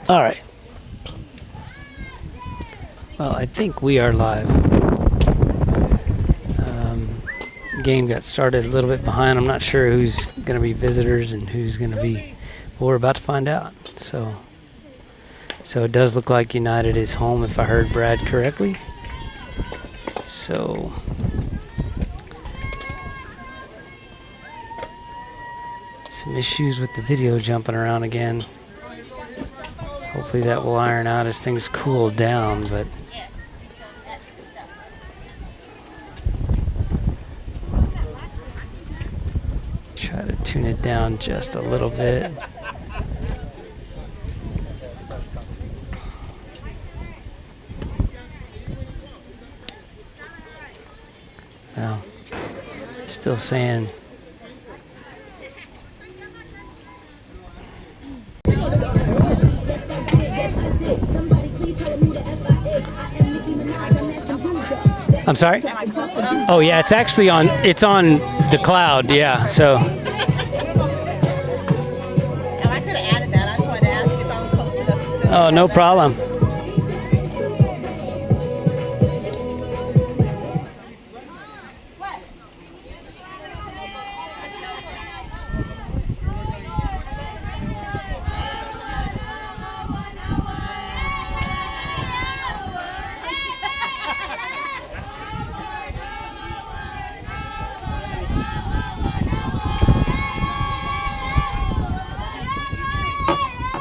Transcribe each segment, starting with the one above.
All right. Well, I think we are live. Game got started a little bit behind. I'm not sure who's going to be visitors and who's going to be. Well, we're about to find out. So it does look like United is home, if I heard Brad correctly. So some issues with the video jumping around again. Hopefully that will iron out as things cool down, but try to tune it down just a little bit. Well, still saying I'm sorry? Oh yeah, it's actually on the cloud, yeah. So I could have added that. I just wanted to ask if I was close enough to see. oh, no problem.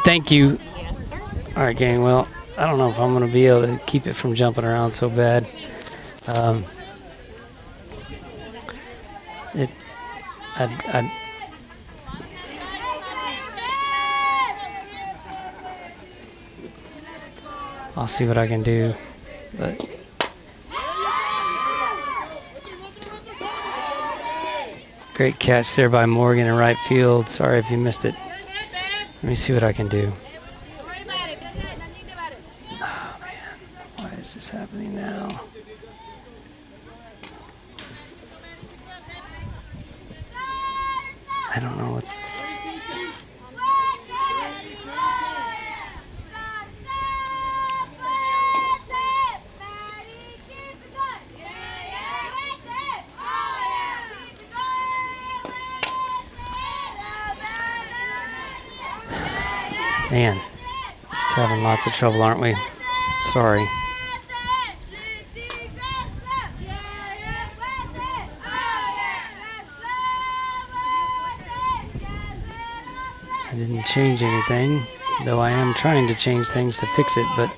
Thank you. Yes, sir. All right, gang. Well, I don't know if I'm going to be able to keep it from jumping around so bad. I'll see what I can do, but great catch there by Morgan in right field. Sorry if you missed it. Let me see what I can do. Oh man, why is this happening now? I don't know what's... Man, just having lots of trouble, aren't we? Sorry. I didn't change anything, though I am trying to change things to fix it, but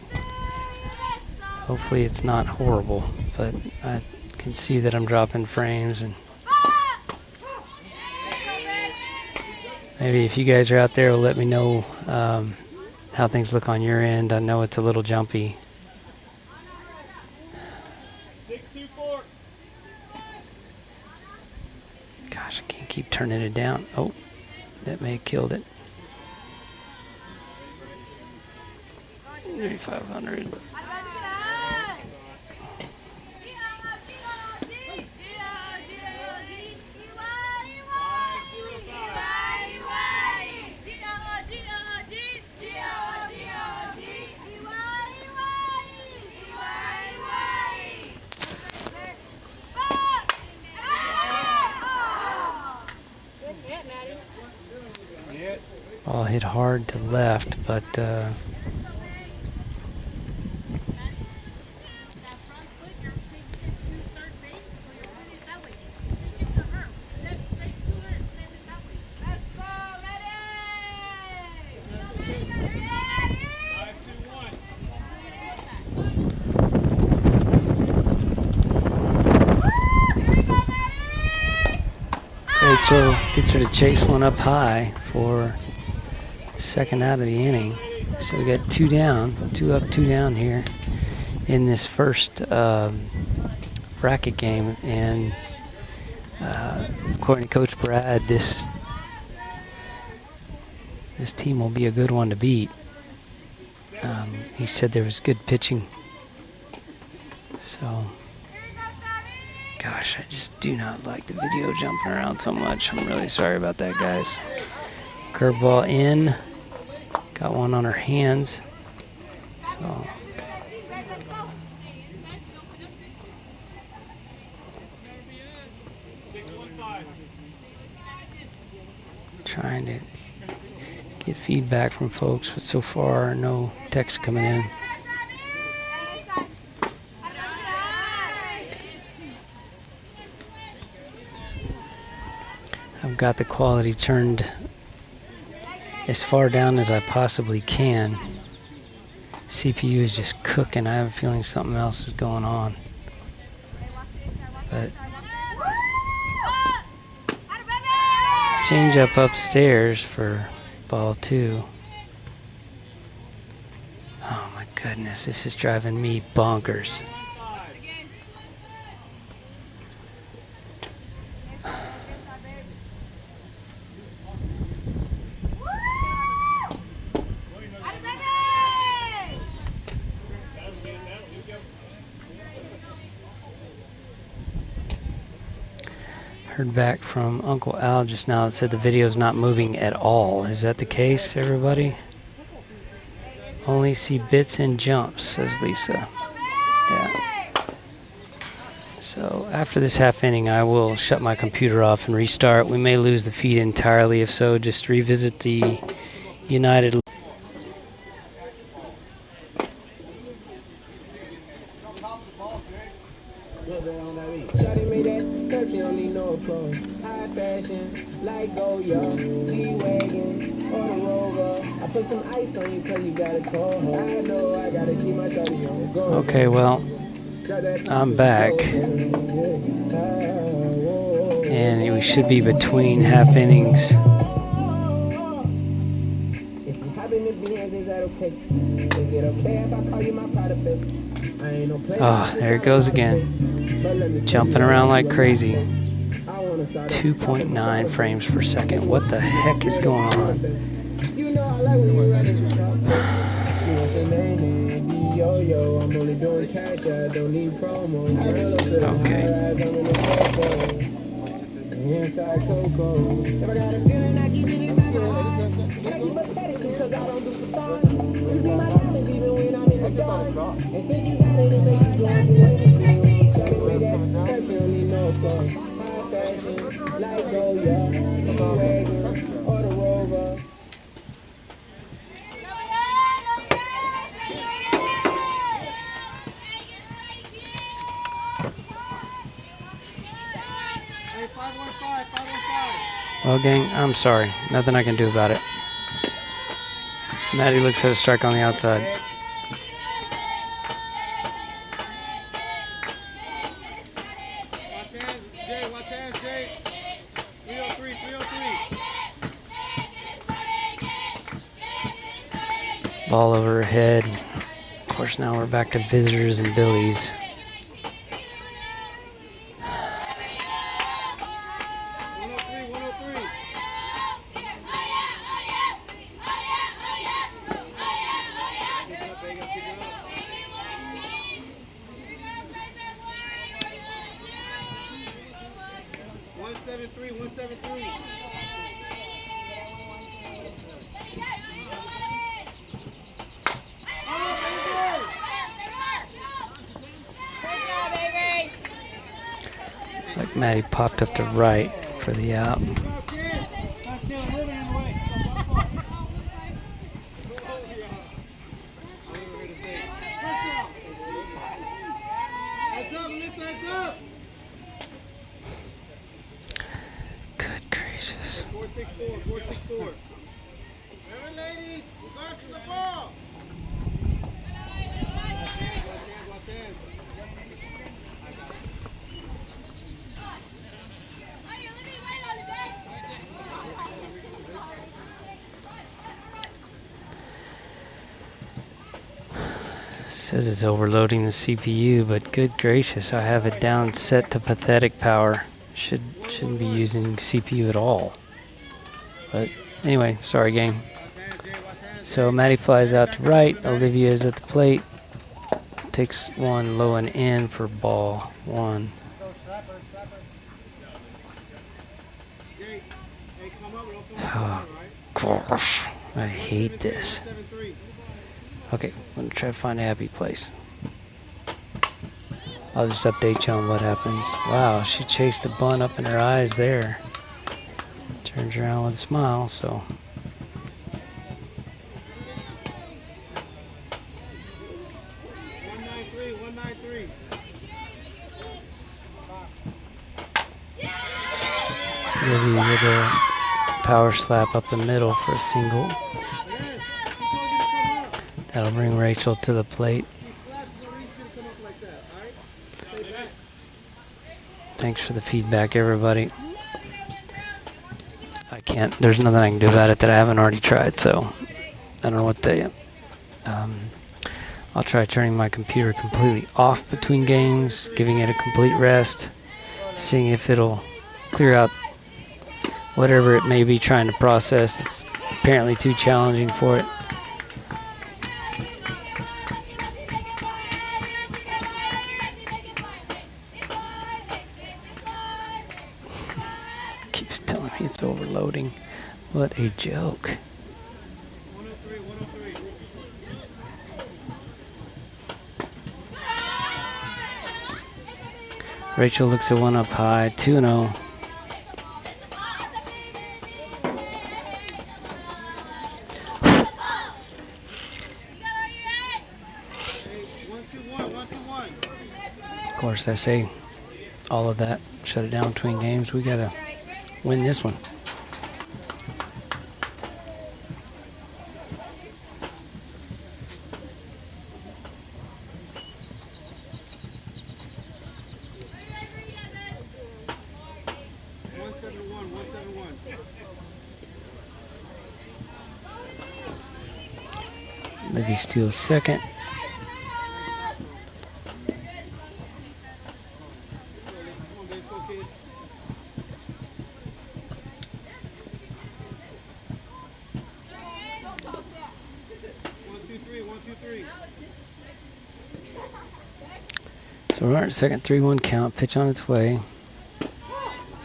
hopefully it's not horrible. But I can see that I'm dropping frames, and maybe if you guys are out there, will let me know how things look on your end. I know it's a little jumpy. 624. Gosh, I can't keep turning it down. Oh, that may have killed it. 3500. Ball hit hard to left, but Rachel gets her to chase one up high for second out of the inning. So we got 2 down, 2 up, 2 down here in this first bracket game. And according to Coach Brad, this team will be a good one to beat. He said there was good pitching. So, gosh, I just do not like the video jumping around so much. I'm really sorry about that, guys. Curveball in. Got one on her hands. So trying to get feedback from folks, but so far no text coming in. I've got the quality turned as far down as I possibly can. CPU is just cooking. I have a feeling something else is going on. But change up upstairs for ball 2. Oh my goodness, this is driving me bonkers. Heard back from Uncle Al just now that said the video's not moving at all. Is that the case, everybody? Only see bits and jumps, says Lisa. Yeah. So after this half inning, I will shut my computer off and restart. We may lose the feed entirely. If so, just revisit the United. Okay, well, I'm back. And we should be between half innings. Oh, there it goes again. Jumping around like crazy. 2.9 frames per second. What the heck is going on? Okay. Well, gang, I'm sorry. Nothing I can do about it. Maddie looks at a strike on the outside. Watch hands, Jay. 303, 303. Ball over her head. Of course, now we're back to visitors and Billies. Like Maddie popped up to right for the out. Good gracious. 464, 464. Remember, ladies, we're going to the ball. Watch hands. Says it's overloading the CPU, but good gracious, I have it down set to pathetic power. Shouldn't be using CPU at all. But anyway, sorry gang. So Maddie flies out to right. Olivia is at the plate. Takes one low and in for ball 1. Oh gosh. I hate this. Okay, I'm gonna try to find a happy place. I'll just update you on what happens. Wow, she chased the bun up in her eyes there. Turns around with a smile, so. Maybe with a power slap up the middle for a single. That'll bring Rachel to the plate. Thanks for the feedback, everybody. There's nothing I can do about it that I haven't already tried, so I don't know what to tell you. I'll try turning my computer completely off between games, giving it a complete rest, seeing if it'll clear out whatever it may be trying to process that's apparently too challenging for it. Keeps telling me it's overloading. What a joke. Rachel looks at one up high, 2-0. Of course, I say all of that, shut it down between games. We gotta win this one. Libby steals second. So we're at second, 3-1 count. Pitch on its way.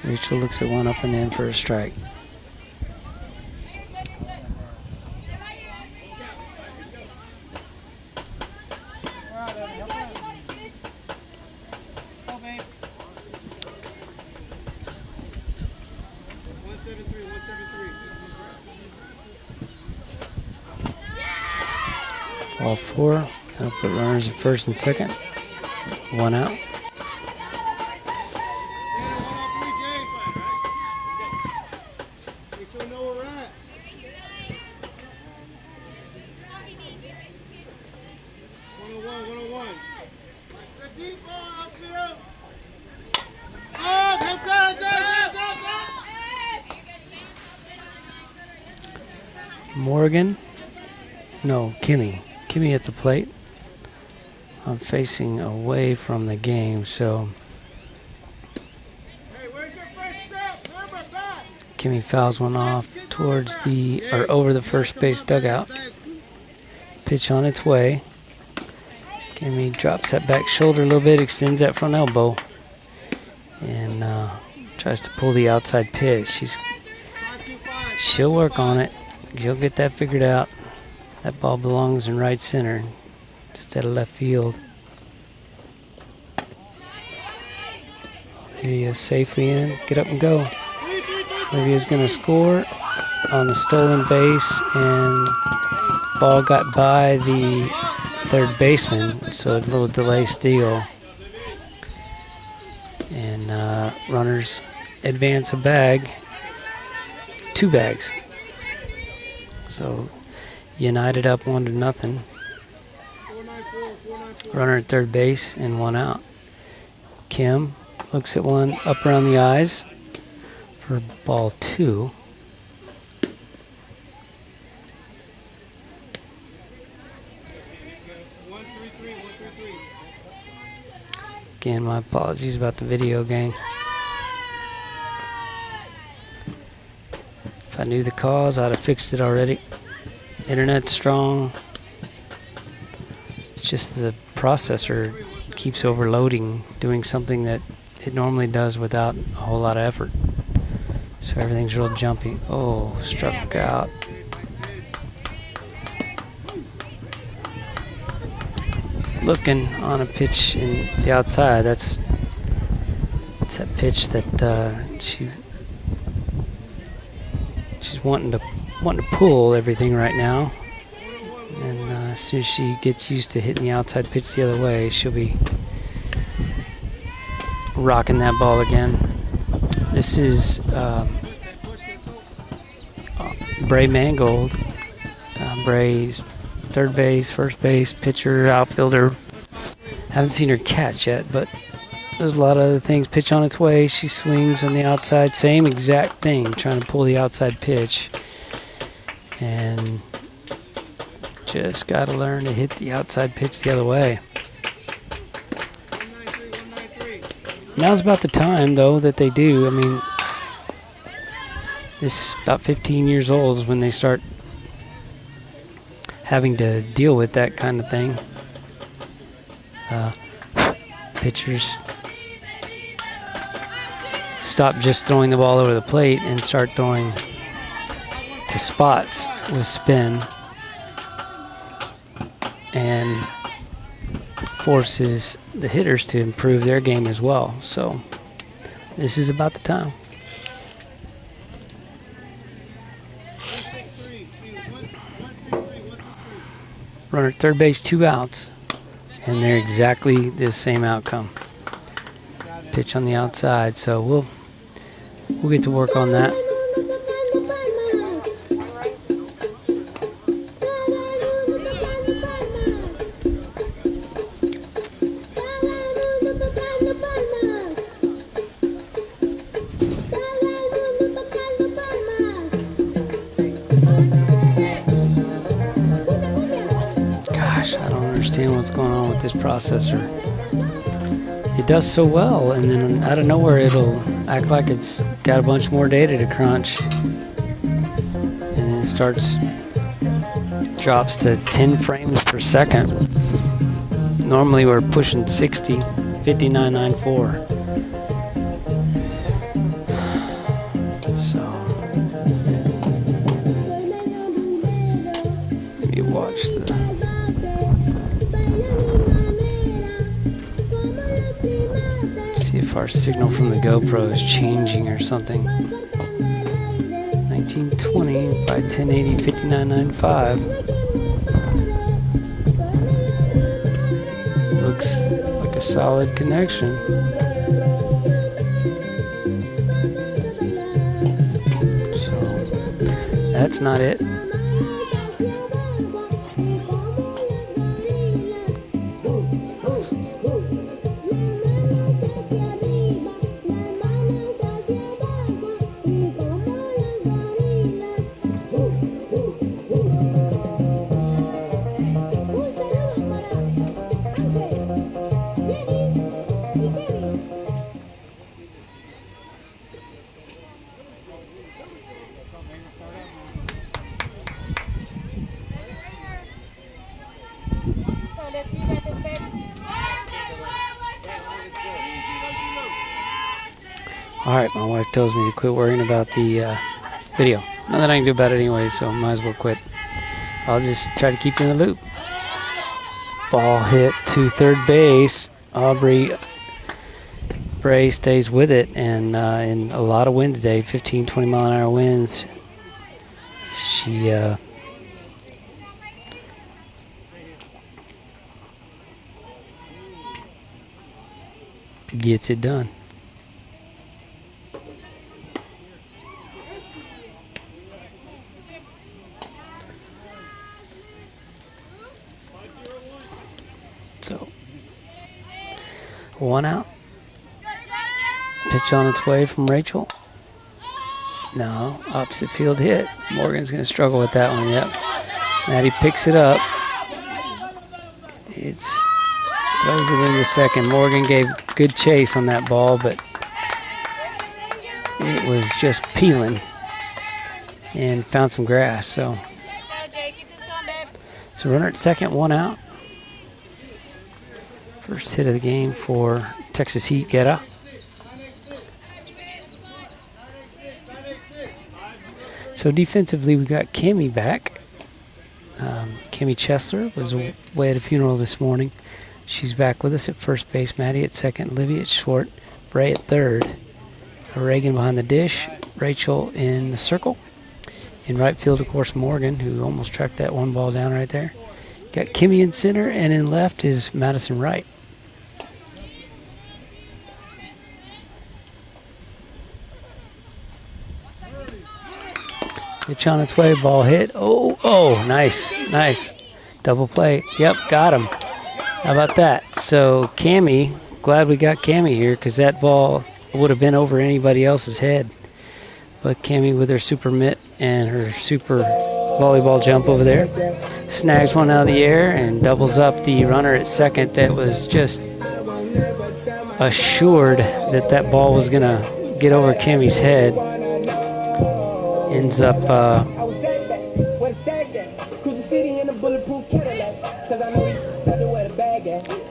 Rachel looks at one up and in for a strike. Ball 4. I'll put runners at first and second. 1 out. Morgan? No, Kimmy. Kimmy at the plate. I'm facing away from the game, so Kimmy fouls one off towards over the first base dugout. Pitch on its way. Kimmy drops that back shoulder a little bit, extends that front elbow, and tries to pull the outside pitch. She'll work on it. She'll get that figured out. That ball belongs in right center instead of left field. Lydia's safely in. Get up and go. Lydia's going to score on the stolen base, and ball got by the third baseman, so a little delay steal. And runners advance a bag. 2 bags. So United up 1-0. Runner at third base and 1 out. Kim looks at one up around the eyes for ball 2. Again, my apologies about the video, gang. If I knew the cause, I'd have fixed it already. Internet's strong. It's just the processor keeps overloading, doing something that it normally does without a whole lot of effort. So everything's real jumpy. Oh, struck out. looking on a pitch in the outside. It's that pitch that she's wanting to pull everything right now. And as soon as she gets used to hitting the outside pitch the other way, she'll be rocking that ball again. This is Bray Mangold. Bray's third base, first base, pitcher, outfielder. Haven't seen her catch yet, but there's a lot of other things. Pitch on its way. She swings on the outside. Same exact thing, trying to pull the outside pitch. And just got to learn to hit the outside pitch the other way. Now's about the time, though, that they do. I mean, this about 15 years old is when they start having to deal with that kind of thing. Pitchers stop just throwing the ball over the plate and start throwing to spots with spin, and forces the hitters to improve their game as well. So this is about the time. Runner at third base, 2 outs, and they're exactly the same outcome. Pitch on the outside, so we'll get to work on that. What's going on with this processor. It does so well, and then out of nowhere it'll act like it's got a bunch more data to crunch, and then it drops to 10 frames per second. Normally we're pushing 60, 59.94. So you watch if our signal from the GoPro is changing or something. 1920 by 1080, 59.95. Looks like a solid connection. So that's not it. Alright, my wife tells me to quit worrying about the video. Nothing I can do about it anyway, so might as well quit. I'll just try to keep you in the loop. Ball hit to third base. Aubrey Bray stays with it, and in a lot of wind today, 15, 20 mile an hour winds. She gets it done. So, 1 out. Pitch on its way from Rachel. No, opposite field hit. Morgan's going to struggle with that one. Yep. Maddie picks it up. Throws it into second. Morgan gave good chase on that ball, but it was just peeling and found some grass. So runner at second, 1 out. First hit of the game for Texas Heat, Guerra. So defensively, we got Cammie back. Cammie Chesler was away at a funeral this morning. She's back with us at first base. Maddie at second. Livy at short. Bray at third. Reagan behind the dish. Rachel in the circle. In right field, of course, Morgan, who almost tracked that one ball down right there. Got Kimmy in center, and in left is Madison Wright. Pitch on its way, ball hit. Oh, nice. Double play. Yep, got him. How about that? So Cammie, glad we got Cammie here because that ball would have been over anybody else's head. But Cammie with her super mitt and her super volleyball jump over there snags one out of the air and doubles up the runner at second that was just assured that that ball was going to get over Cammie's head. Ends up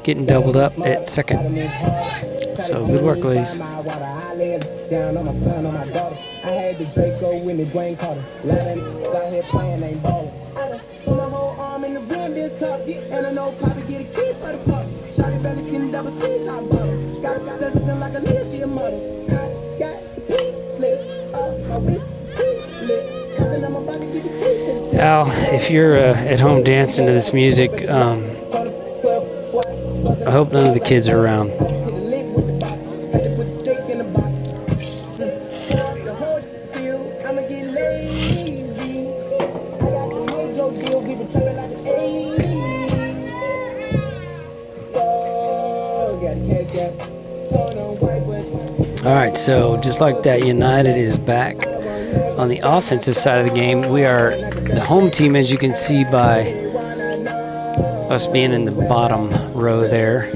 getting doubled up at second. So good work, ladies. Al, if you're at home dancing to this music, I hope none of the kids are around. All right, so just like that, United is back on the offensive side of the game. We are the home team, as you can see by us being in the bottom row there.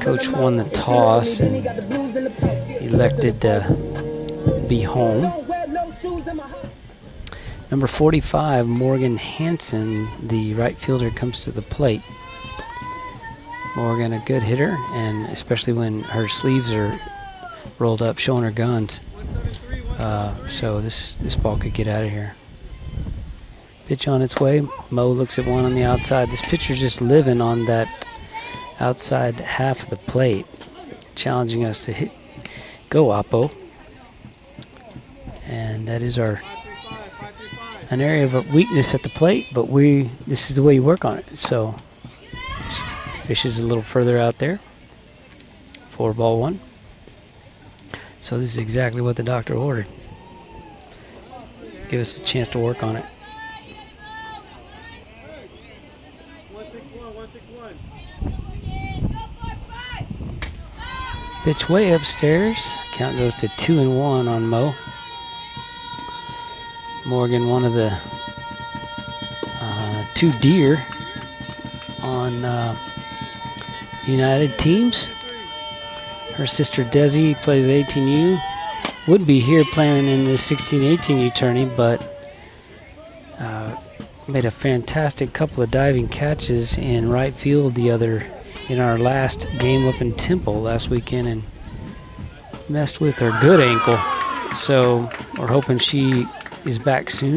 Coach won the toss and elected to be home. Number 45, Morgan Hansen, the right fielder, comes to the plate. Morgan, a good hitter, and especially when her sleeves are rolled up, showing her guns. So this ball could get out of here. Pitch on its way. Mo looks at one on the outside. This pitcher's just living on that outside half of the plate, challenging us to hit. Go, Oppo. And that is an area of weakness at the plate, but this is the way you work on it. So fish is a little further out there. 4-1. So this is exactly what the doctor ordered. Give us a chance to work on it. 161. Pitch way upstairs. Count goes to 2-1 on Mo. Morgan, one of the two deer on United teams. Her sister Desi plays 18U. Would be here playing in the 16-18U tourney, but made a fantastic couple of diving catches in right field in our last game up in Temple last weekend and messed with her good ankle. So we're hoping she is back soon.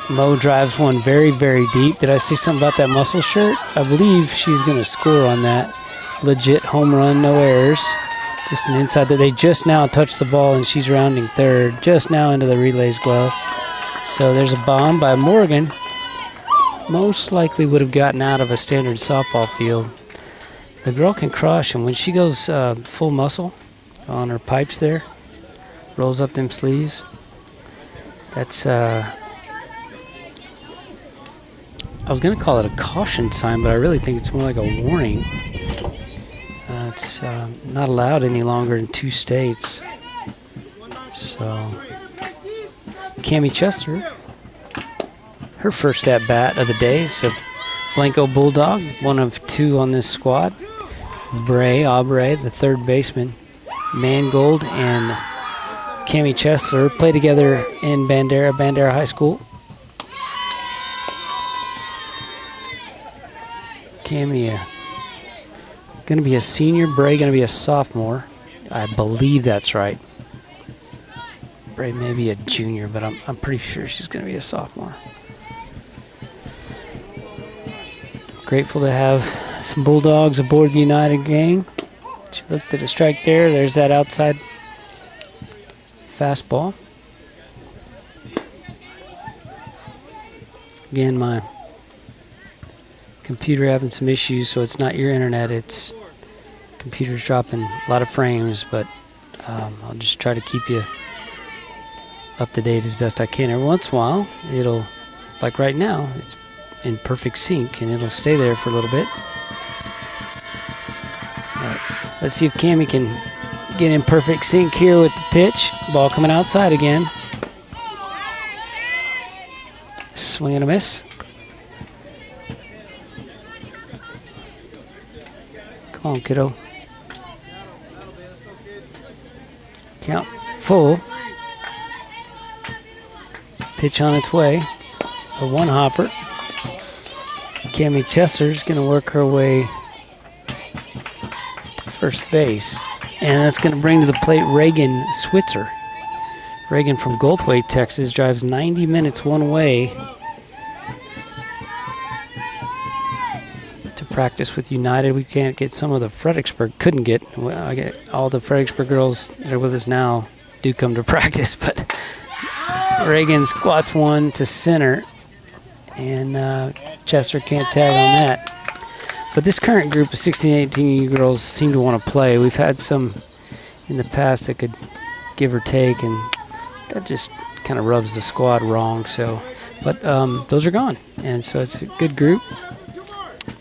Mo drives one very, very deep. Did I say something about that muscle shirt? I believe she's going to score on that. Legit home run, no errors. Just an inside that they just now touched the ball and she's rounding third. Just now into the relay's glove. So there's a bomb by Morgan. Most likely would have gotten out of a standard softball field. The girl can crush, and when she goes full muscle on her pipes there, rolls up them sleeves, that's I was going to call it a caution sign, but I really think it's more like a warning. It's not allowed any longer in 2 states. So, Cammie Chester, her first at bat of the day. So, Blanco Bulldog, one of 2 on this squad. Bray Aubrey, the third baseman. Mangold and Cammie Chester play together in Bandera High School. Cammie, going to be a senior. Bray going to be a sophomore. I believe that's right. Bray may be a junior, but I'm pretty sure she's going to be a sophomore. Grateful to have some Bulldogs aboard the United gang. She looked at a strike there. There's that outside fastball. Again, my computer having some issues, so it's not your internet. It's computer's dropping a lot of frames, but I'll just try to keep you up to date as best I can. Every once in a while, it'll, like right now, it's in perfect sync, and it'll stay there for a little bit. All right, let's see if Cammy can get in perfect sync here with the pitch. Ball coming outside again. Swing and a miss. Come on, kiddo. Count full. Pitch on its way. A one hopper. Cammy Chesser's going to work her way to first base. And that's going to bring to the plate Reagan Switzer. Reagan from Goldthwaite, Texas, drives 90 minutes one way to practice with United. We can't get some of the Fredericksburg, couldn't get. I get all the Fredericksburg girls that are with us now do come to practice, but Reagan squats one to center, and Chester can't tag on that. But this current group of 16 and 18 girls seem to want to play. We've had some in the past that could give or take, and that just kind of rubs the squad wrong. So, but those are gone, and so it's a good group.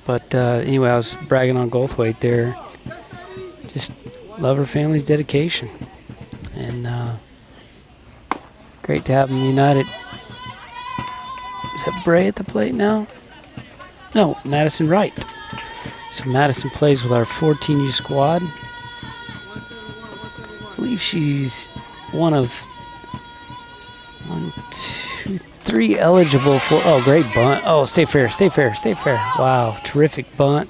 But anyway, I was bragging on Goldthwaite there. Just love her family's dedication, and great to have them united. Is that Bray at the plate now? No, Madison Wright. So Madison plays with our 14U squad. I believe she's one of 1, 2, 3 eligible for. Oh, great bunt. Oh, stay fair, stay fair, stay fair. Wow, terrific bunt.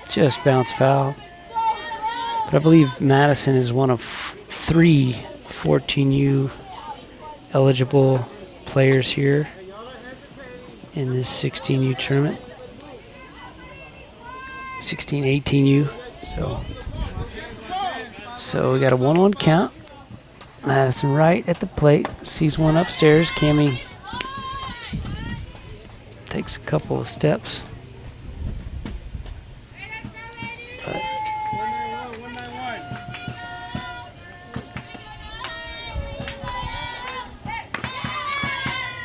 Just bounced foul. But I believe Madison is one of 3 14U eligible players here in this 16U tournament. 16, 18U. So we got a 1-1 count. Madison Wright at the plate. Sees one upstairs. Cammy takes a couple of steps. But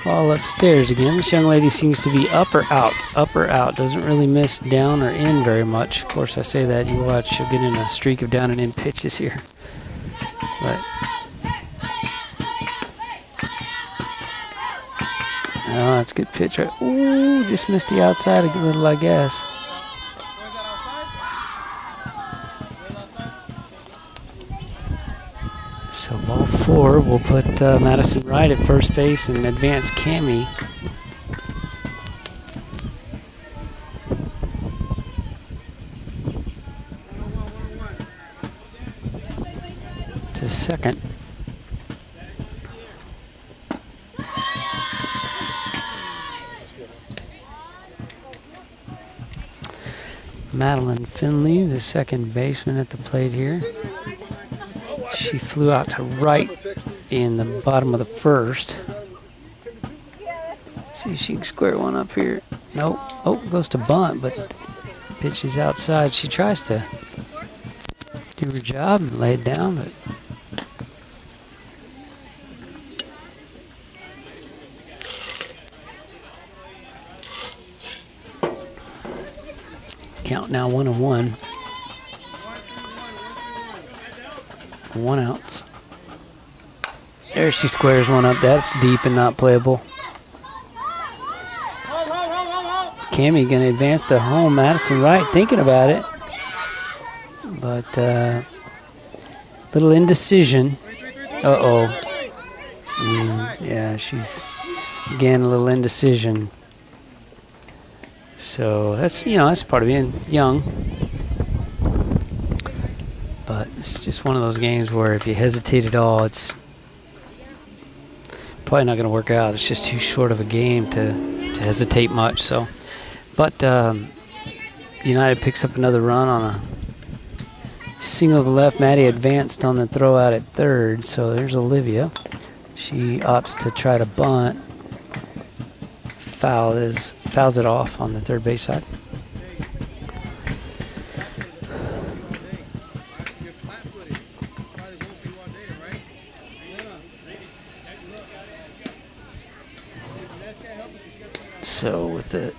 ball upstairs again. This young lady seems to be up or out. Up or out. Doesn't really miss down or in very much. Of course, I say that. You watch, she'll get in a streak of down and in pitches here. But oh, that's a good pitch. Right. Ooh, just missed the outside a little, I guess. So ball 4, we'll put Madison Wright at first base and advance Cammy to second. Madeline Finley, the second baseman at the plate here. She flew out to right in the bottom of the first. See if she can square one up here. Nope. Oh, goes to bunt, but pitch is outside. She tries to do her job and lay it down, but count now 1-1. 1 out. There she squares one up. That's deep and not playable. Cammy gonna advance to home. Madison Wright thinking about it, but little indecision. Yeah, she's again a little indecision. So that's that's part of being young. But it's just one of those games where if you hesitate at all, it's probably not going to work out. It's just too short of a game to hesitate much. So, but United picks up another run on a single to the left. Maddie advanced on the throw out at third, so there's Olivia. She opts to try to bunt. Fouls it off on the third base side. So with the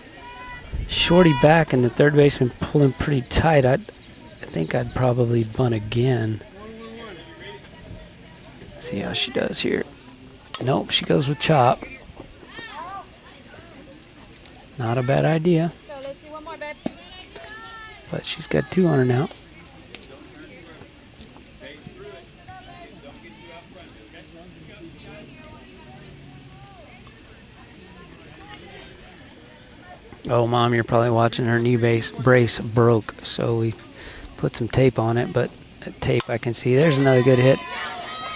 shorty back and the third baseman pulling pretty tight, I think I'd probably bunt again. See how she does here. Nope, she goes with chop. Not a bad idea. But she's got 2 on her now. Oh, Mom, you're probably watching her knee brace broke, so we put some tape on it, but that tape I can see. There's another good hit.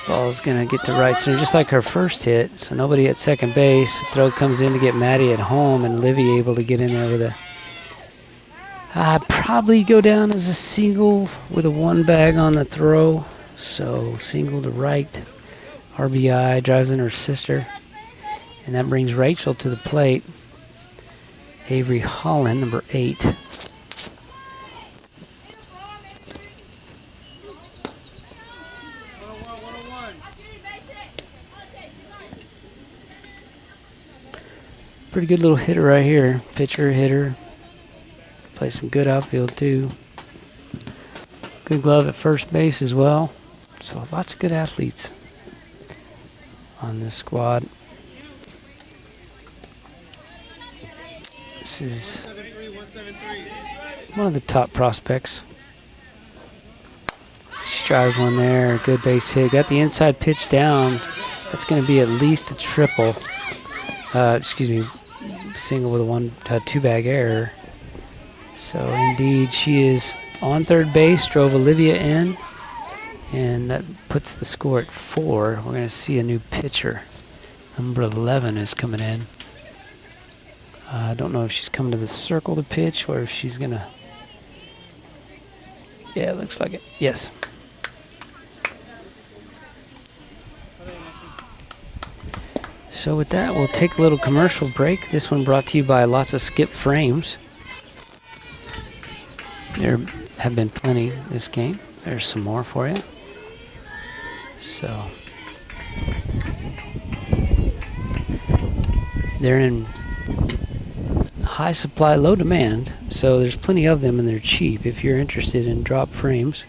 Ball's going to get to right center, just like her first hit, so nobody at second base. Throw comes in to get Maddie at home, and Livy able to get in there with a... I'd probably go down as a single with a 1 bag on the throw, so single to right. RBI, drives in her sister, and that brings Rachel to the plate. Avery Holland, number 8. Pretty good little hitter right here. Pitcher, hitter. Plays some good outfield too. Good glove at first base as well. So lots of good athletes on this squad. This is one of the top prospects. She drives one there. Good base hit. Got the inside pitch down. That's going to be at least a triple. Single with a 2 bag error. So indeed, she is on third base. Drove Olivia in, and that puts the score at 4. We're going to see a new pitcher. Number 11 is coming in. I don't know if she's coming to the circle to pitch or if she's going to... Yeah, it looks like it. Yes. So with that, we'll take a little commercial break. This one brought to you by Lots of Skip Frames. There have been plenty this game. There's some more for you. So they're in high supply, low demand, so there's plenty of them and they're cheap if you're interested in drop frames.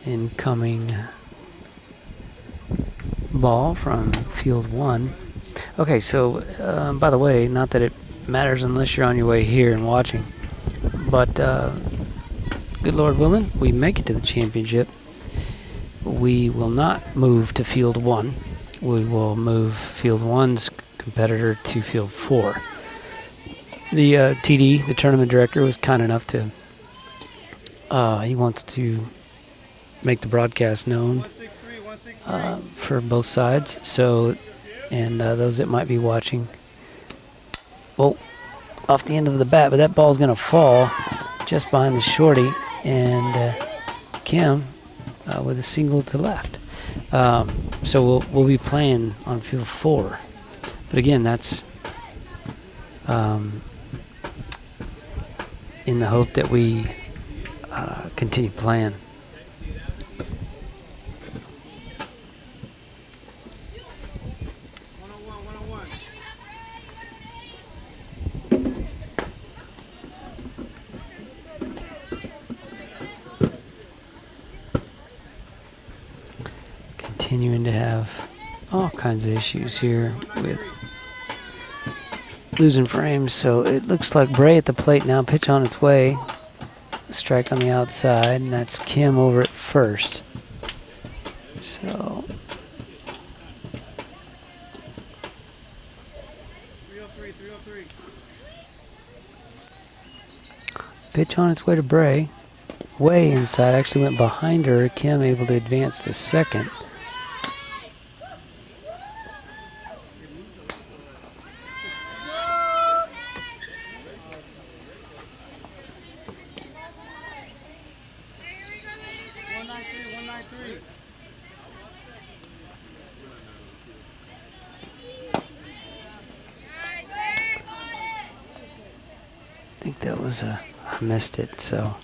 Incoming ball from field 1. Okay, so by the way, not that it matters unless you're on your way here and watching, but good Lord willing, we make it to the championship. We will not move to field 1. We will move field 1's competitor to field 4. The TD, the tournament director, was kind enough to, he wants to make the broadcast known for both sides. So, and those that might be watching, well, off the end of the bat, but that ball's going to fall just behind the shorty, and Kim with a single to left. So we'll be playing on field 4. But again, that's in the hope that we continue playing. Continuing to have all kinds of issues here with losing frames, so it looks like Bray at the plate now, pitch on its way, strike on the outside, and that's Kim over at first. So 303. Pitch on its way to Bray. Way inside. Actually went behind her. Kim able to advance to second. I think that was I missed it, so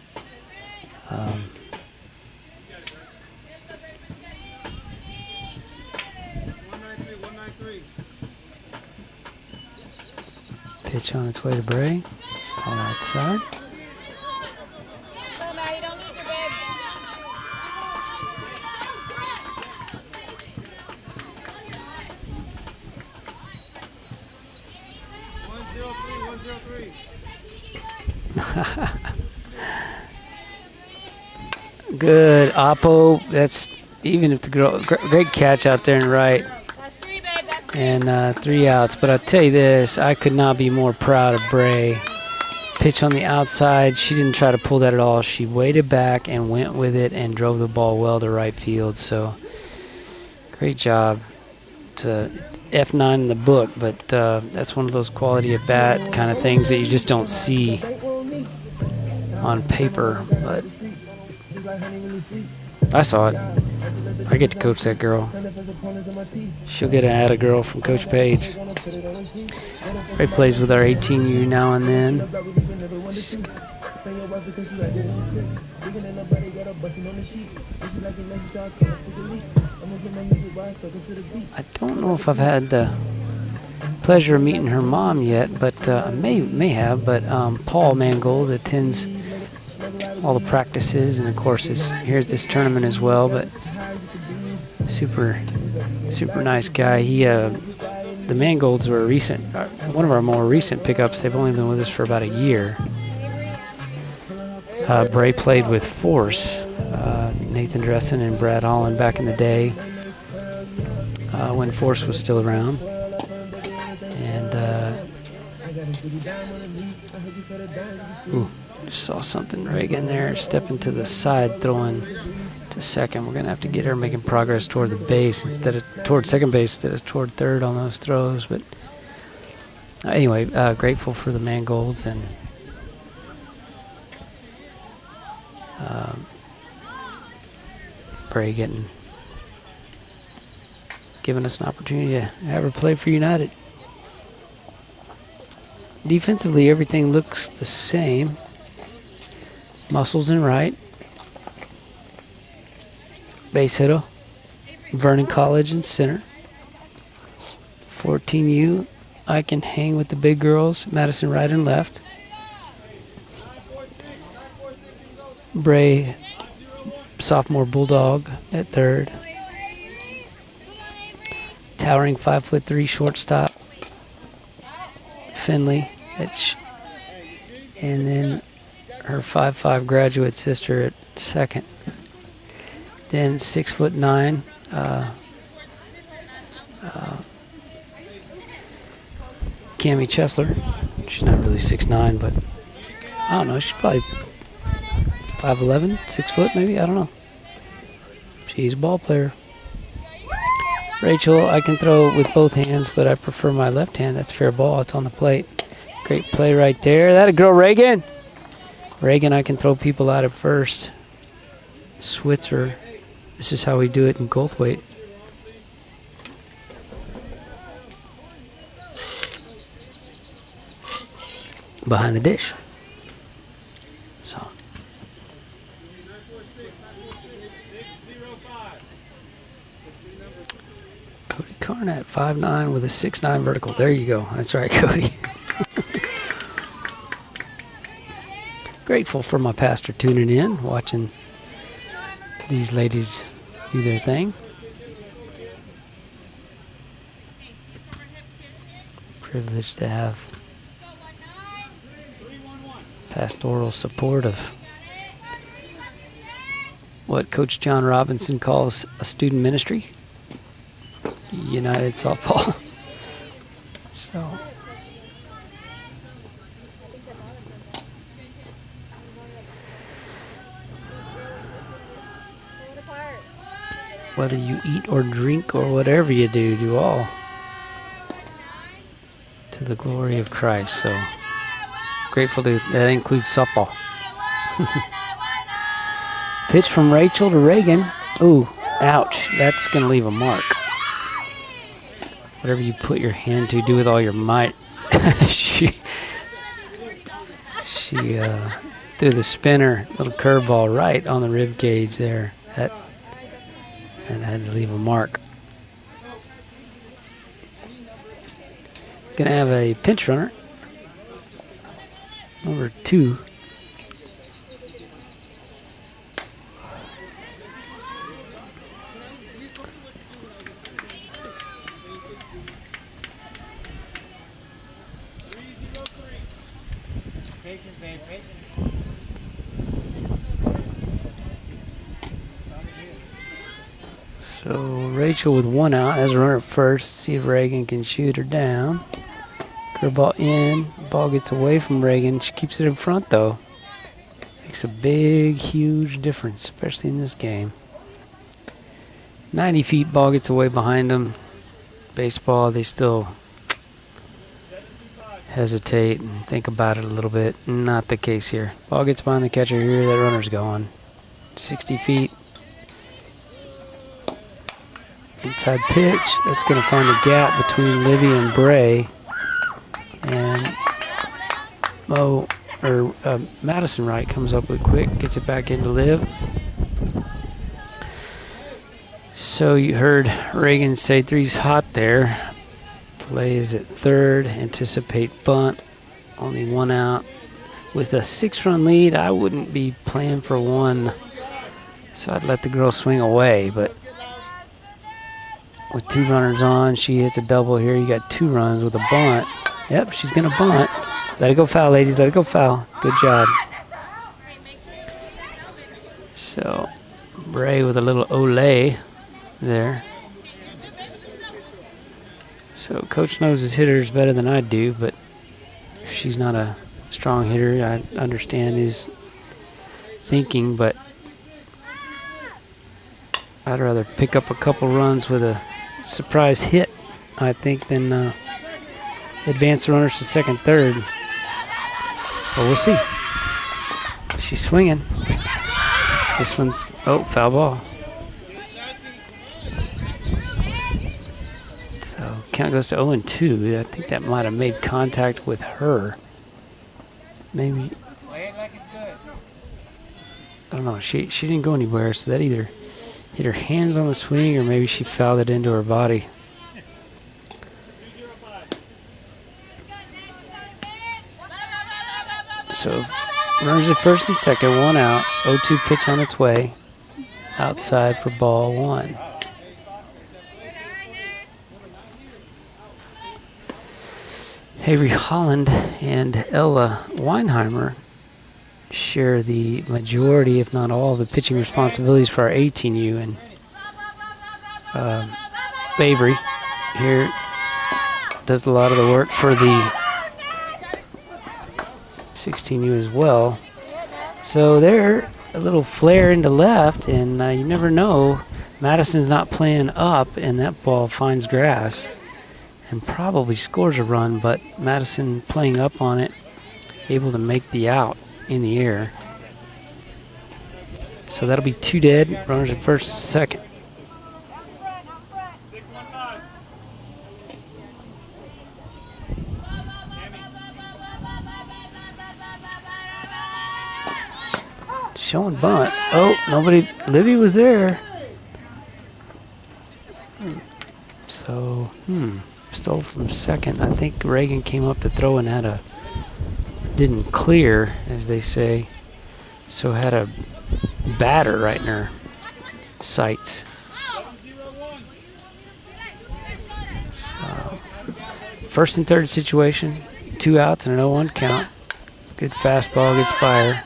um, pitch on its way to Bray on outside. Good, Oppo. That's even if the girl, great catch out there and right. And 3 outs. But I'll tell you this, I could not be more proud of Bray. Pitch on the outside. She didn't try to pull that at all. She waited back and went with it and drove the ball well to right field. So great job. It's a F9 in the book, but that's one of those quality at bat kind of things that you just don't see on paper. But I saw it. I get to coach that girl. She'll get an atta girl from Coach Page. Ray plays with our 18U now and then. I don't know if I've had the pleasure of meeting her mom yet, but I may have. But Paul Mangold attends all the practices and of course is here at this tournament as well. But super nice guy. He the Mangolds were one of our more recent pickups. They've only been with us for about a year. Bray played with Force, Nathan Dressen and Brad Holland back in the day when Force was still around. And just saw something. Reagan there stepping to the side, throwing to second. We're gonna have to get her making progress toward the base toward second base instead of toward third on those throws. But anyway, grateful for the Mangolds and Bray giving us an opportunity to have her play for United. Defensively, everything looks the same. Muscles in right. Base hitter. Vernon College in center. 14U. I can hang with the big girls. Madison right and left. Bray, sophomore Bulldog at third. Towering 5'3" shortstop. Finley and then her 5'5" graduate sister at second. Then 6'9" Cammie Chesler. She's not really 6'9", but I don't know. She's probably 5'11", 6 foot maybe. I don't know. She's a ball player. Rachel, I can throw with both hands, but I prefer my left hand. That's fair ball. It's on the plate. Great play right there. That a girl, Reagan. Reagan, I can throw people out at first. Switzer. This is how we do it in Goldthwaite. Behind the dish. So. Cody Carnett, 5'9" with a 6'9" vertical. There you go. That's right, Cody. Grateful for my pastor tuning in, watching these ladies do their thing. Privileged to have pastoral support of what Coach John Robinson calls a student ministry, United Softball. So whether you eat or drink or whatever you do, do all to the glory of Christ. So grateful that includes softball. Pitch from Rachel to Reagan. Ooh, ouch. That's going to leave a mark. Whatever you put your hand to, do with all your might. she threw the spinner, little curveball right on the rib cage there. That had to leave a mark. Gonna have a pinch runner. Number 2. So Rachel with 1 out has a runner at first. See if Reagan can shoot her down. Curveball in. Ball gets away from Reagan. She keeps it in front though. Makes a big, huge difference, especially in this game. 90 feet, ball gets away behind them. Baseball, they still hesitate and think about it a little bit. Not the case here. Ball gets behind the catcher here. That runner's gone. 60 feet. Inside pitch. That's going to find a gap between Livy and Bray. And Madison Wright comes up with quick. Gets it back into Liv. So you heard Reagan say 3's hot there. Play is at third. Anticipate bunt. Only 1 out. With a 6-run lead, I wouldn't be playing for 1. So I'd let the girl swing away. But with 2 runners on, she hits a double here. You got 2 runs with a bunt. Yep, she's going to bunt. Let it go foul, ladies. Let it go foul. Good job. So Bray with a little olé there. So Coach knows his hitters better than I do, but if she's not a strong hitter, I understand his thinking, but I'd rather pick up a couple runs with a surprise hit, I think, than advance the runners to second, third. But we'll see. She's swinging. This one's, foul ball. So count goes to 0-2. I think that might have made contact with her. Maybe. I don't know. She didn't go anywhere, so that either hit her hands on the swing or maybe she fouled it into her body. So runners at first and second, 1 out. 0-2 pitch on its way. Outside for ball 1. Avery Holland and Ella Weinheimer share the majority, if not all, of the pitching responsibilities for our 18U. And Avery here does a lot of the work for the 16U as well. So there, a little flare into left, and you never know. Madison's not playing up, and that ball finds grass and probably scores a run, but Madison playing up on it, able to make the out in the air. So that'll be 2 dead, runners at first and second. Showing bunt. Oh, nobody. Livy was there. So, stole from second. I think Reagan came up to throw and didn't clear, as they say. So had a batter right in her sights. So, first and third situation. 2 outs and an 0-1 count. Good fastball gets by her.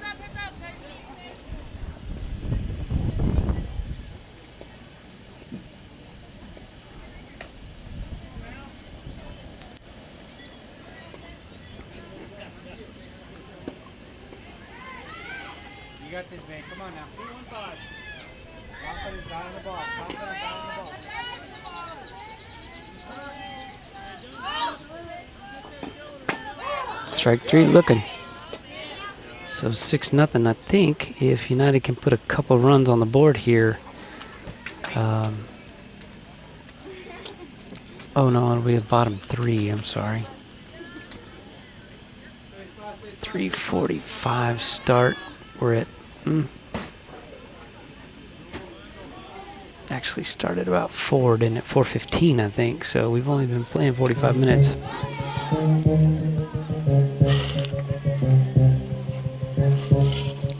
Strike three looking. So 6-0. I think if United can put a couple runs on the board here. Oh no, it'll be a bottom three. I'm sorry. 3:45 start. We're at. Actually started about 4, didn't it? 4:15, I think. So we've only been playing 45 minutes.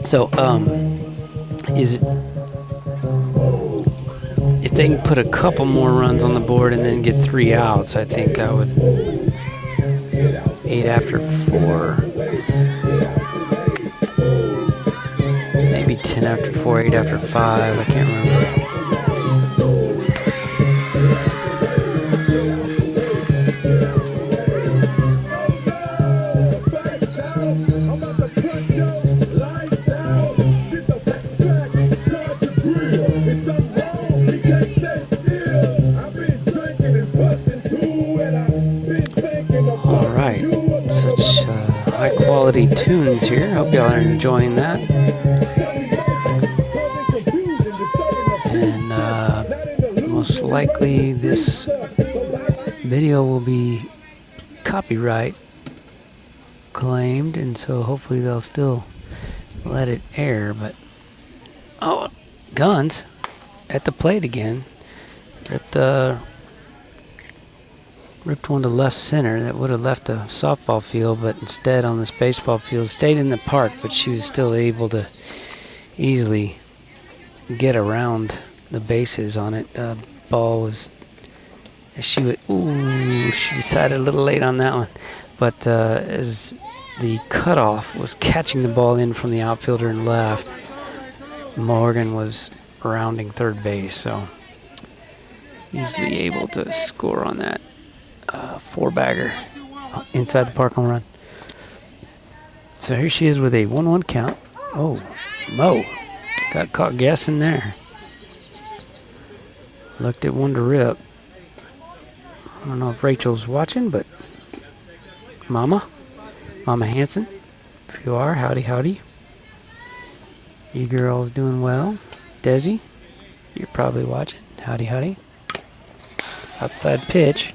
So, is it if they can put a couple more runs on the board and then get 3 outs? I think that would 8 after 4, maybe 10 after 4, 8 after 5. I can't remember. Quality tunes here. Hope y'all are enjoying that. And most likely this video will be copyright claimed, and so hopefully they'll still let it air. But oh, Guns at the plate again. Ripped one to left center that would have left a softball field, but instead on this baseball field stayed in the park, but she was still able to easily get around the bases on it. Ball was, she decided a little late on that one, but as the cutoff was catching the ball in from the outfielder and left, Morgan was rounding third base, so easily able to score on that. 4-bagger inside the park home run. So here she is with a 1-1 count. Oh, Mo got caught guessing there. Looked at one to rip. I don't know if Rachel's watching, but Mama Hanson, if you are, howdy. You girls doing well. Desi, you're probably watching. Howdy. Outside pitch.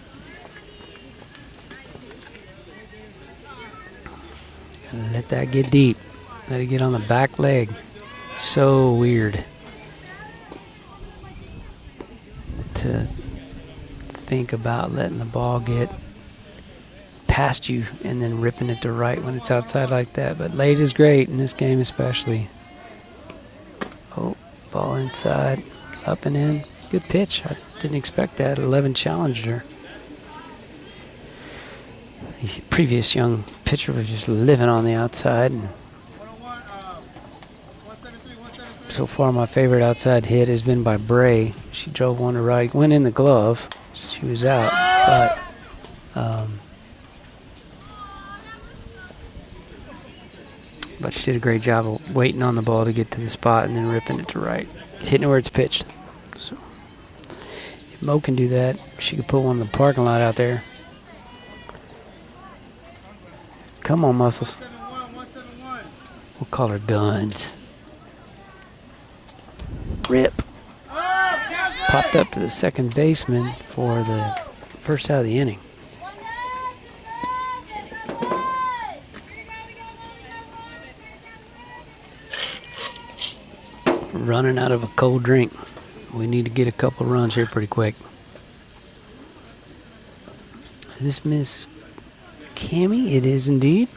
Let that get deep. Let it get on the back leg. So weird to think about letting the ball get past you and then ripping it to right when it's outside like that. But late is great in this game especially. Oh, ball inside, up and in. Good pitch. I didn't expect that. 11 challenged her. The previous young pitcher was just living on the outside, and so far my favorite outside hit has been by Bray. She drove one to right, went in the glove. She was out, but she did a great job of waiting on the ball to get to the spot and then ripping it to right, hitting it where it's pitched. So if Mo can do that, she could put one in the parking lot out there. Come on, Muscles. We'll call her Guns. Rip. Popped up to the second baseman for the first out of the inning. Running out of a cold drink. We need to get a couple runs here pretty quick. Is this Miss Cammy? It is indeed.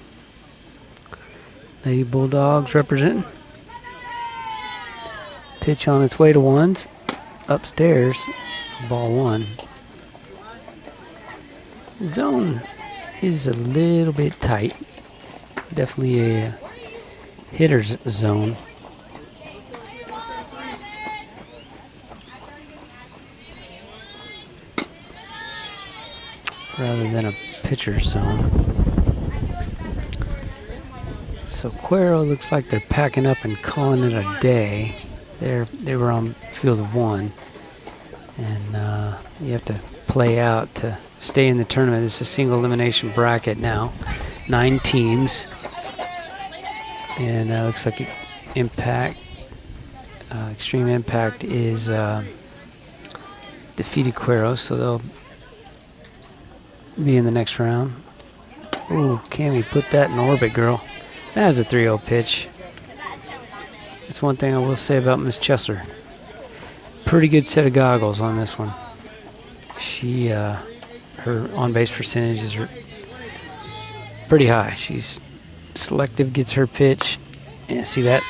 Lady Bulldogs representing. Pitch on its way to ones. Upstairs. Ball 1. Zone is a little bit tight. Definitely a hitter's zone. Rather than a pitcher zone. So Cuero looks like they're packing up and calling it a day. They were on field of 1, and you have to play out to stay in the tournament. It's a single elimination bracket now, 9 teams, and looks like Impact, Extreme Impact is defeated Guerra, so they'll be in the next round. Ooh, Cammy, put that in orbit, girl. That was a 3-0 pitch. That's one thing I will say about Miss Chesler. Pretty good set of goggles on this one. She, her on-base percentage is pretty high. She's selective, gets her pitch. And see that?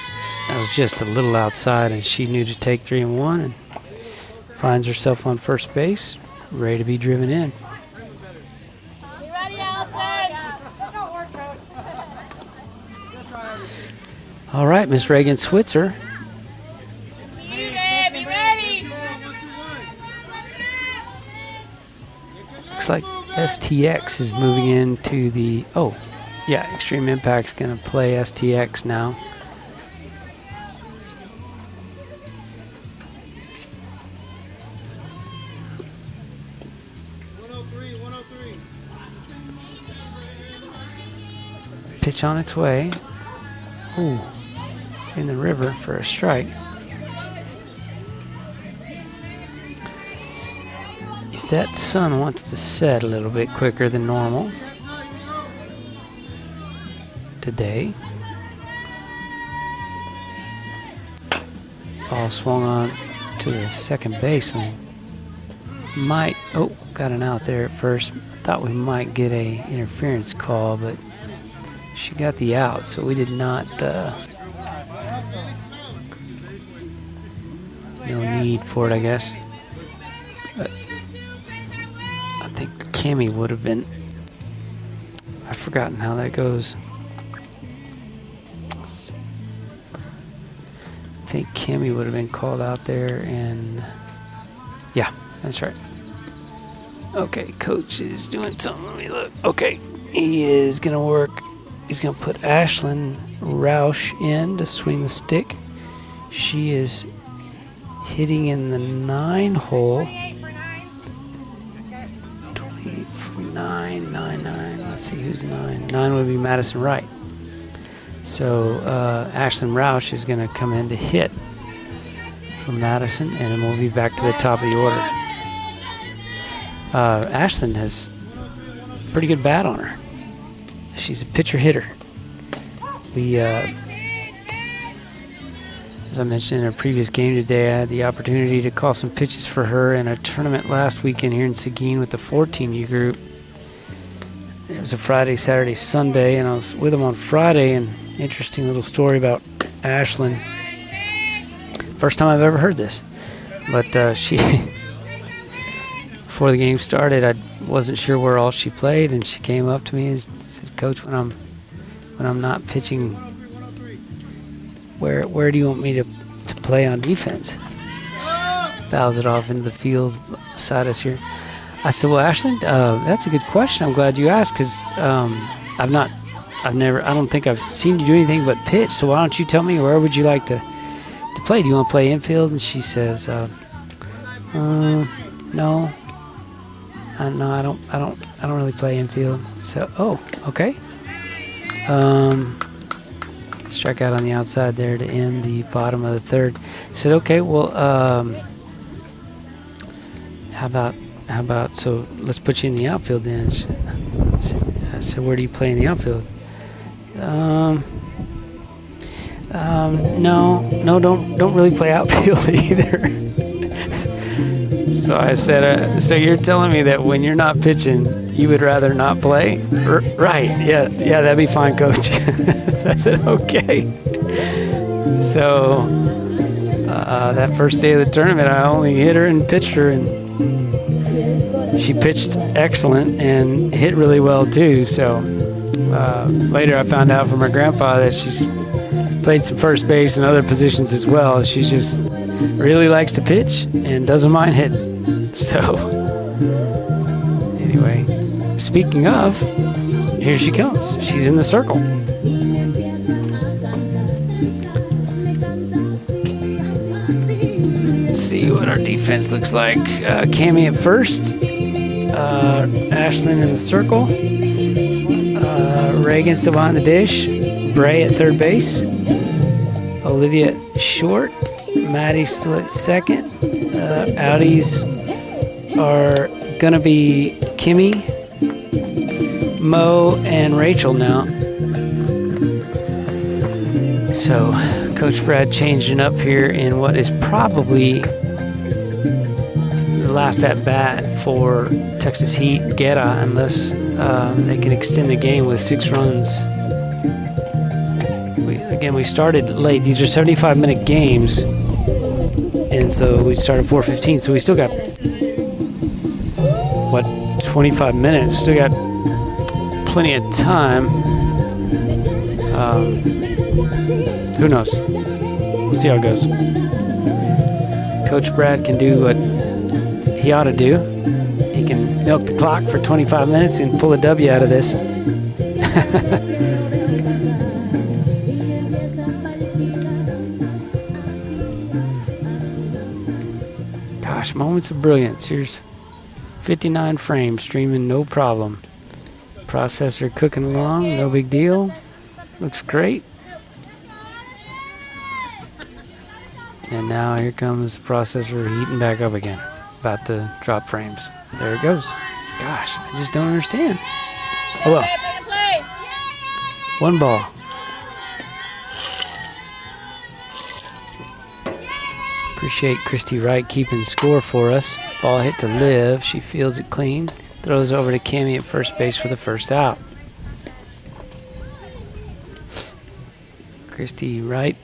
That was just a little outside, and she knew to take 3 and 1, and finds herself on first base, ready to be driven in. You ready, Allison? All right, Miss Reagan Switzer. You, Dave, be ready. Looks like STX is moving into the... Oh, yeah, Extreme Impact's going to play STX now. Pitch on its way. Ooh, in the river for a strike. If that sun wants to set a little bit quicker than normal today. Ball swung on to the second baseman. Might, oh, got an out there at first. Thought we might get a interference call, but she got the out, so we did not, no need for it, I guess. But I think Cammy would have been, I've forgotten how that goes. I think Cammy would have been called out there, and yeah, that's right. Okay, coach is doing something. Let me look. Okay, he is going to work. He's going to put Ashlyn Roush in to swing the stick. She is hitting in the 9 hole. 28 for 9, 9, 9. Let's see who's 9. 9 would be Madison Wright. So Ashlyn Roush is going to come in to hit from Madison, and then we'll be back to the top of the order. Ashlyn has a pretty good bat on her. She's a pitcher hitter. We, as I mentioned in a previous game today, I had the opportunity to call some pitches for her in a tournament last weekend here in Seguin with the 14U group. It was a Friday, Saturday, Sunday, and I was with them on Friday. And interesting little story about Ashlyn. First time I've ever heard this, but she, before the game started, I wasn't sure where all she played, and she came up to me and said, "Coach, when I'm not pitching, where do you want me to play on defense?" Fouls it off into the field beside us here. I said, "Well, Ashlyn, that's a good question. I'm glad you asked, because I don't think I've seen you do anything but pitch. So why don't you tell me, where would you like to play? Do you want to play infield?" And she says, "No. No, I don't really play infield." So, oh, okay. Struck out on the outside there to end the bottom of the third. I said, "Okay, well, how about so let's put you in the outfield then." I said, "Where do you play in the outfield?" No, don't really play outfield either. So I said, "So you're telling me that when you're not pitching, you would rather not play?" Right? Yeah, that'd be fine, Coach. I said, "Okay." So that first day of the tournament, I only hit her and pitched her, and she pitched excellent and hit really well too. So later, I found out from her grandpa that she's played some first base and other positions as well. She just really likes to pitch and doesn't mind hitting. So anyway, speaking of, here she comes. She's in the circle. our defense looks like. Cammy at first. Ashlyn in the circle. Reagan still behind the dish. Bray at third base. Olivia at short. Maddie still at second. Outies are going to be Kimmy, Mo, and Rachel now. So, Coach Brad changing up here in what is probably the last at bat for Texas Heat Guerra, unless they can extend the game with 6 runs. We started late. These are 75-minute games, and so we started 4:15. So we still got 25 minutes. Still got plenty of time. Who knows? We'll see how it goes. Coach Brad can do what he ought to do. He can milk the clock for 25 minutes and pull a W out of this. Gosh, moments of brilliance. Here's 59 frames, streaming no problem. Processor cooking along, no big deal. Looks great. And now here comes the processor heating back up again. About to drop frames. There it goes. Gosh, I just don't understand. Oh well. 1 ball. Appreciate Christy Wright keeping score for us. Ball hit to Liv. She fields it clean. Throws over to Cammy at first base for the first out. Christy Wright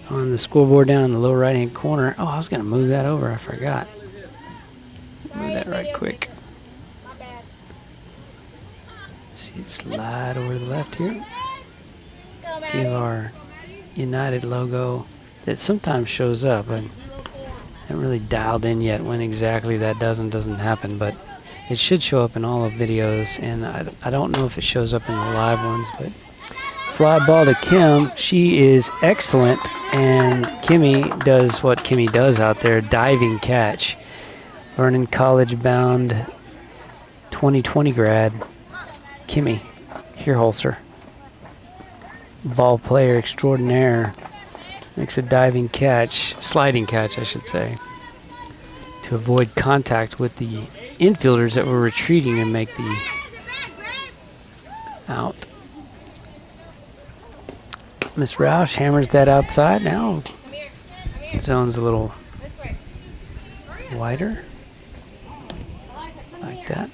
on the scoreboard down in the lower right-hand corner. Oh, I was going to move that over. I forgot. Move that right quick. See it slide over to the left here. Give our United logo that sometimes shows up. I haven't really dialed in yet when exactly that does and doesn't happen, but it should show up in all the videos, and I don't know if it shows up in the live ones, but fly ball to Kim. She is excellent, and Kimmy does what Kimmy does out there, diving catch. Vernon College bound 2020 grad, Kimmy Heerholzer. Ball player extraordinaire. Makes a diving catch, sliding catch I should say, to avoid contact with the infielders that were retreating and make the out. Miss Roush hammers that outside. Now zone's a little wider, like that.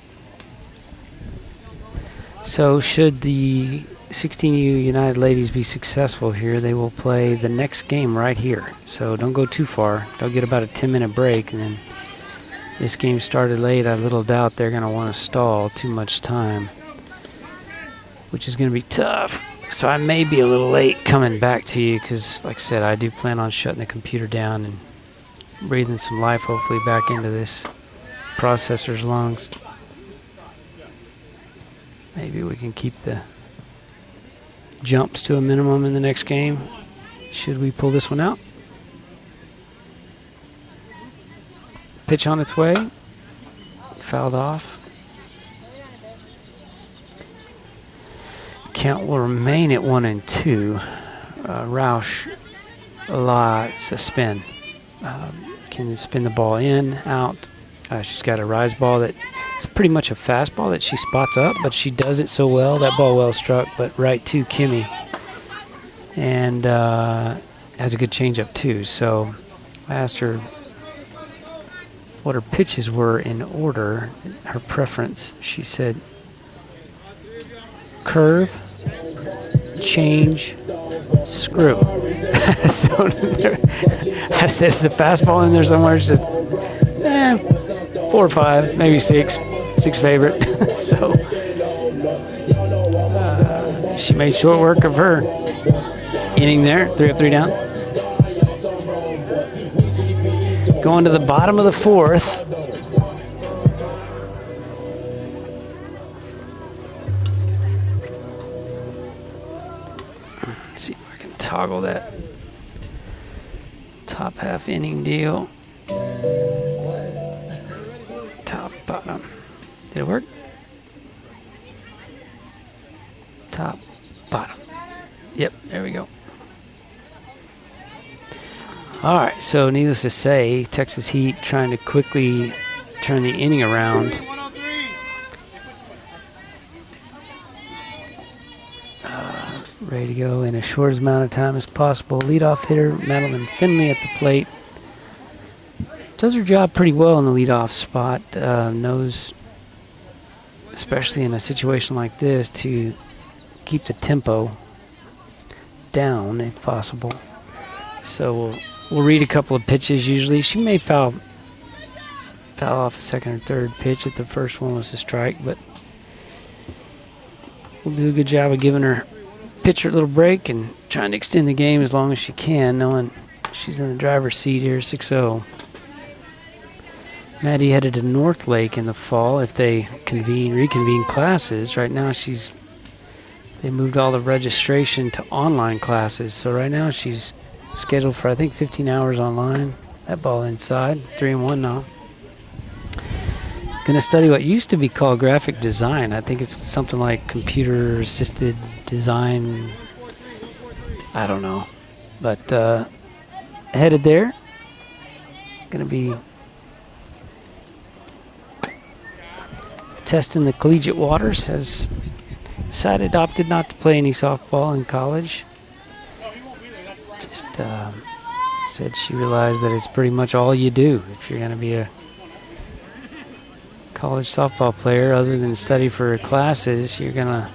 So should the 16U United ladies be successful here, they will play the next game right here. So don't go too far. They'll get about a 10-minute break, and then this game started late. I little doubt they're going to want to stall too much time, which is going to be tough. So I may be a little late coming back to you because, like I said, I do plan on shutting the computer down and breathing some life, hopefully, back into this processor's lungs. Maybe we can keep the jumps to a minimum in the next game. Should we pull this one out? Pitch on its way. Fouled off. Count will remain at 1-2. Roush, lots of spin. Can spin the ball in, out. She's got a rise ball that it's pretty much a fastball that she spots up, but she does it so well. That ball well struck, but right to Kimmy. And has a good changeup too. So I asked her what her pitches were in order, her preference. She said curve, change, screw. So I said, is the fastball in there somewhere? She said, 4 or 5, maybe 6 favorite. So she made short work of her inning there. 3 up, 3 down. Going to the bottom of the 4th. Let's see if I can toggle top half inning deal. Top, bottom. Did it work? Top, bottom. Yep, there we go. All right, so needless to say, Texas Heat trying to quickly turn the inning around. 103. Ready to go in as short amount of time as possible. Leadoff hitter Madeline Finley at the plate. Does her job pretty well in the leadoff spot. Knows, especially in a situation like this, to keep the tempo down if possible. So we'll read a couple of pitches usually. She may foul off the second or third pitch if the first one was a strike, but we'll do a good job of giving her pitcher a little break and trying to extend the game as long as she can, knowing she's in the driver's seat here, 6-0. Maddie headed to North Lake in the fall if they reconvene classes. Right now they moved all the registration to online classes. So right now she's scheduled for, I think, 15 hours online. That ball inside, 3-1 now. Going to study what used to be called graphic design. I think it's something like computer-assisted design. I don't know. But headed there. Going to be testing the collegiate waters. Has decided, opted not to play any softball in college. Just said she realized that it's pretty much all you do if you're going to be a college softball player. Other than study for classes, you're going to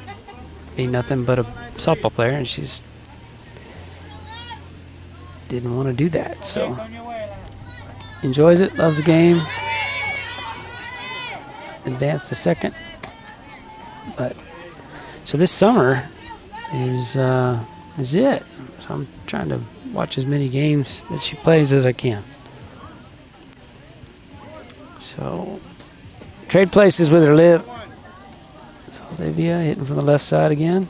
be nothing but a softball player, and she's didn't want to do that. So enjoys it, loves the game, advanced to second. But so this summer is it. So I'm trying to watch as many games that she plays as I can. So trade places with her Liv. So Olivia hitting from the left side again.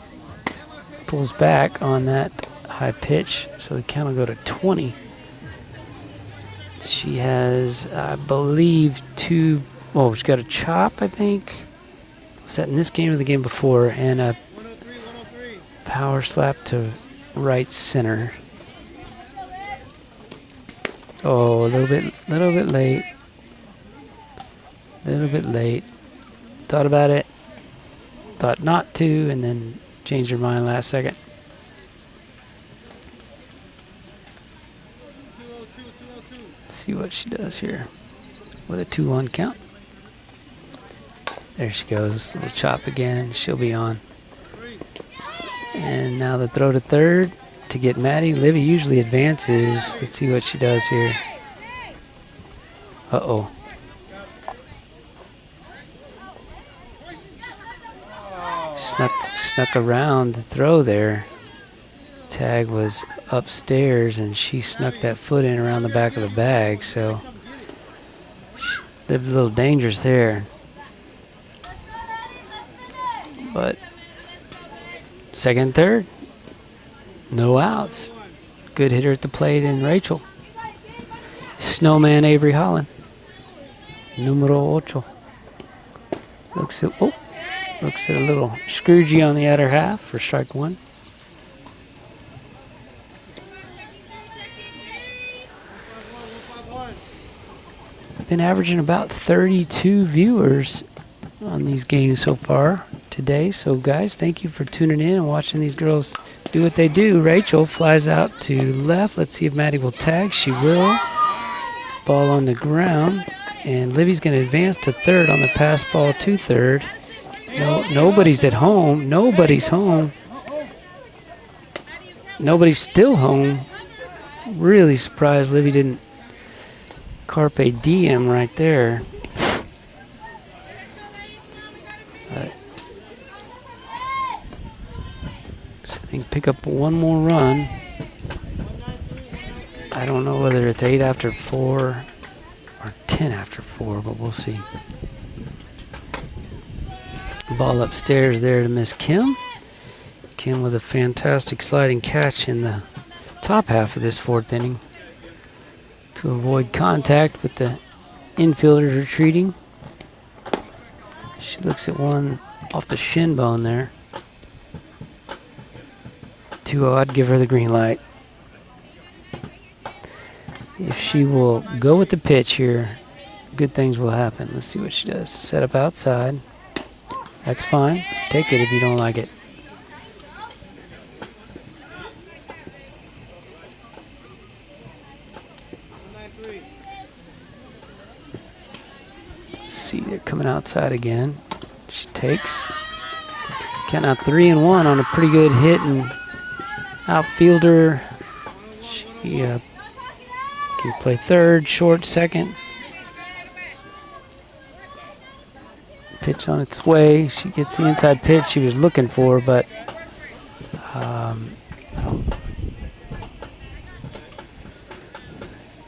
Pulls back on that high pitch, so the count will go to 20. She has, I believe, she's got a chop, I think. Was that in this game or the game before? And a 103. power slap to right center. Oh, a little bit late. Thought about it. Thought not to, and then changed her mind last second. 202. See what she does here with a 2-1 count. There she goes. Little chop again. She'll be on. And now the throw to third to get Maddie. Livy usually advances. Let's see what she does here. Uh-oh. Snuck around the throw there. Tag was upstairs, and she snuck that foot in around the back of the bag, so lived a little dangerous there. But second, third, no outs. Good hitter at the plate in Rachel. Snowman Avery Holland, numero 8. Looks at a little Scroogey on the outer half for strike one. Been averaging about 32 viewers on these games so far today. So guys, thank you for tuning in and watching these girls do what they do. Rachel flies out to left. Let's see if Maddie will tag. She will. Ball on the ground, and Libby's going to advance to third on the pass ball to third. Nobody's at home. Nobody's home. Nobody's still home. Really surprised Libby didn't carpe diem right there. But so I think pick up one more run. I don't know whether it's 8 after 4 or 10 after 4, but we'll see. Ball upstairs there to Miss Kim. Kim with a fantastic sliding catch in the top half of this fourth inning. to avoid contact with the infielders retreating. She looks at one off the shin bone there. 2-0, I'd give her the green light. If she will go with the pitch here, good things will happen. Let's see what she does. Set up outside. That's fine. Take it if you don't like it. Let's see, they're coming outside again. She takes. Count out 3-1 on a pretty good hit and outfielder. She can play third, short, second. Pitch on its way. She gets the inside pitch she was looking for, but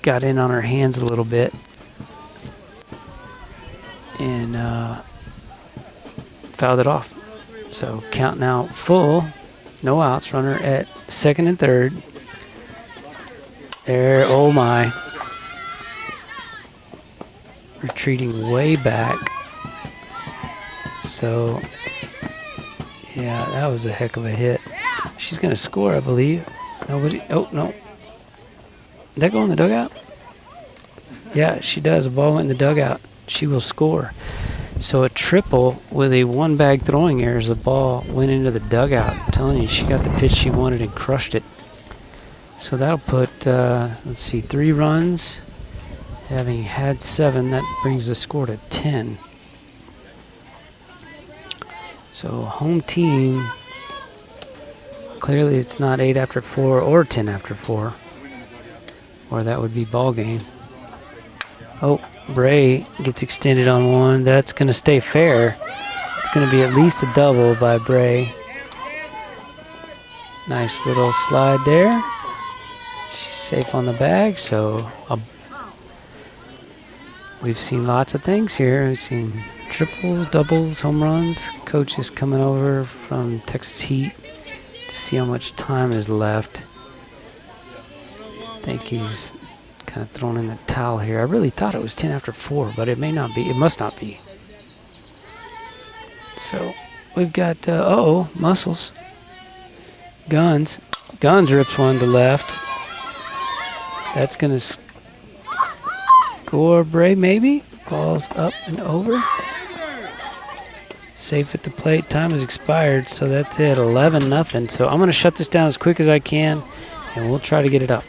got in on her hands a little bit. And fouled it off. So count now full. No outs. Runner at second and third. There, oh my. Retreating way back. So, yeah, that was a heck of a hit. She's going to score, I believe. Nobody, oh, no. Did that go in the dugout? Yeah, she does. The ball went in the dugout. She will score. So a triple with a one-bag throwing error as the ball went into the dugout. I'm telling you, she got the pitch she wanted and crushed it. So that'll put, let's see, 3 runs. Having had 7, that brings the score to 10. So home team, clearly it's not 8 after 4 or 10 after 4. Or that would be ball game. Oh, Bray gets extended on one. That's going to stay fair. It's going to be at least a double by Bray. Nice little slide there. She's safe on the bag, so we've seen lots of things here. We've seen triples, doubles, home runs. Coach is coming over from Texas Heat to see how much time is left. I think he's kind of thrown in the towel here. I really thought it was 10 after 4, but it may not be. It must not be. So we've got, muscles. Guns. Guns rips one to left. That's going to score Bray, maybe. Ball's up and over. Safe at the plate. Time has expired, so that's it. 11-0. So I'm going to shut this down as quick as I can, and we'll try to get it up.